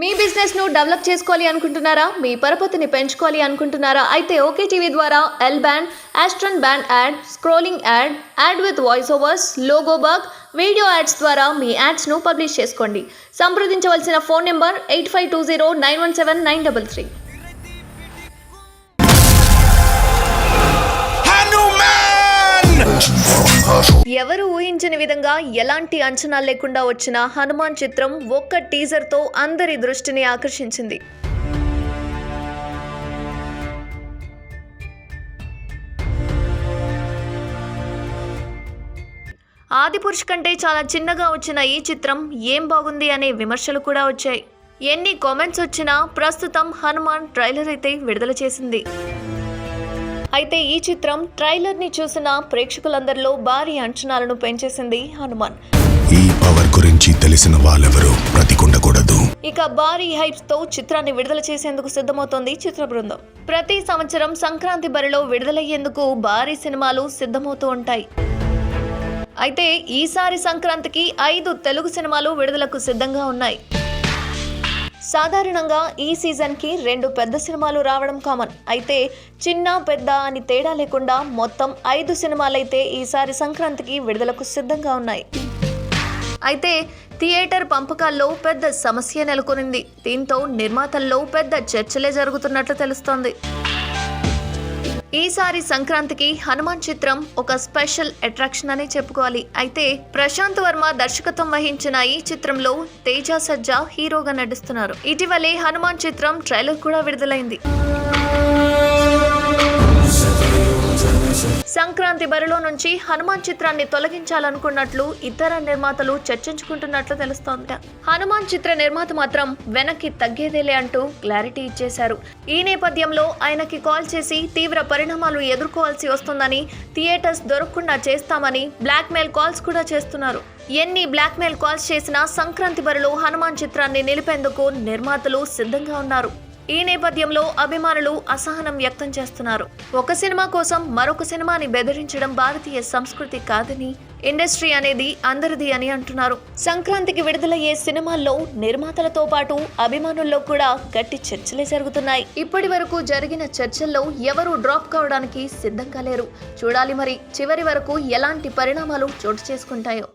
మీ business ను develop చేసుకోవాలి అనుకుంటున్నారా? మీ పరపతిని పెంచుకోవాలి అనుకుంటున్నారా? అయితే ఓకే టీవీ ద్వారా L band, Aston band ad, scrolling ad, ad with voice overs, logo bug, video ads ద్వారా మీ యాడ్స్ ను పబ్లిష్ చేసుకోండి. సంప్రదించవలసిన ఫోన్ నెంబర్ 8520917933. ఎవరు ఊహించని విధంగా ఎలాంటి అంచనాలు లేకుండా వచ్చిన హనుమాన్ చిత్రం ఒక్క టీజర్తో అందరి దృష్టిని ఆకర్షించింది. ఆదిపురుష్ కంటే చాలా చిన్నగా వచ్చిన ఈ చిత్రం ఏం బాగుంది అనే విమర్శలు కూడా వచ్చాయి. ఎన్ని కామెంట్స్ వచ్చినా ప్రస్తుతం హనుమాన్ ట్రైలర్ అయితే విడుదల చేసింది. అయితే ఈ చిత్రం ట్రైలర్ ని చూసిన ప్రేక్షకులందరిలో భారీ అంచనాలను పెంచేసింది హనుమాన్. ఈ పవర్ గురించి తెలిసిన వాళ్ళెవరూ బ్రతికుండకూడదు. ఇక భారీ హైప్స్ తో చిత్రాన్ని విడుదల చేసేందుకు సిద్ధమవుతోంది చిత్ర బృందం. ప్రతి సంవత్సరం సంక్రాంతి బరిలో విడుదలయ్యేందుకు భారీ సినిమాలు సిద్ధమవుతూ ఉంటాయి. అయితే ఈసారి సంక్రాంతికి 5 తెలుగు సినిమాలు విడుదలకు సిద్ధంగా ఉన్నాయి. సాధారణంగా ఈ సీజన్కి 2 పెద్ద సినిమాలు రావడం కామన్. అయితే చిన్న పెద్ద అని తేడా లేకుండా మొత్తం 5 సినిమాలైతే ఈసారి సంక్రాంతికి విడుదలకు సిద్ధంగా ఉన్నాయి. అయితే థియేటర్ పంపకాల్లో పెద్ద సమస్య నెలకొనింది. దీంతో నిర్మాతల్లో పెద్ద చర్చలే జరుగుతున్నట్లు తెలుస్తోంది. ఈసారి సంక్రాంతికి హనుమాన్ చిత్రం ఒక స్పెషల్ అట్రాక్షన్ అనే చెప్పుకోవాలి. అయితే ప్రశాంత్ వర్మ దర్శకత్వం వహించిన ఈ చిత్రంలో తేజ సజ్జా హీరోగా నటిస్తున్నారు. ఇటీవలే హనుమాన్ చిత్రం ట్రైలర్ కూడా విడుదలైంది. సంక్రాంతి బరిలో నుంచి హనుమాన్ చిత్రాన్ని తొలగించాలనుకున్నట్లు ఇతర నిర్మాతలు చర్చించుకుంటున్నట్లు తెలుస్తోంది. హనుమాన్ చిత్ర నిర్మాత మాత్రం వెనక్కి తగ్గేదేలే అంటూ క్లారిటీ ఇచ్చేశారు. ఈ నేపథ్యంలో ఆయనకి కాల్ చేసి తీవ్ర పరిణామాలు ఎదుర్కోవాల్సి వస్తుందని, థియేటర్స్ దొరకకుండా చేస్తామని బ్లాక్మెయిల్ కాల్స్ కూడా చేస్తున్నారు. ఎన్ని బ్లాక్మెయిల్ కాల్స్ చేసినా సంక్రాంతి బరిలో హనుమాన్ చిత్రాన్ని నిలిపేందుకు నిర్మాతలు సిద్ధంగా ఉన్నారు. ఈ నేపథ్యంలో అభిమానులు అసహనం వ్యక్తం చేస్తున్నారు. ఒక సినిమా కోసం మరొక సినిమాని బెదిరించడం భారతీయ సంస్కృతి కాదని, ఇండస్ట్రీ అనేది అందరిది అని అంటున్నారు. సంక్రాంతికి విడుదలయ్యే సినిమాల్లో నిర్మాతలతో పాటు అభిమానుల్లో కూడా గట్టి చర్చలే జరుగుతున్నాయి. ఇప్పటి వరకు జరిగిన చర్చల్లో ఎవరూ డ్రాప్ కావడానికి సిద్ధంగా లేరు. చూడాలి మరి చివరి వరకు ఎలాంటి పరిణామాలు చోటు చేసుకుంటాయో.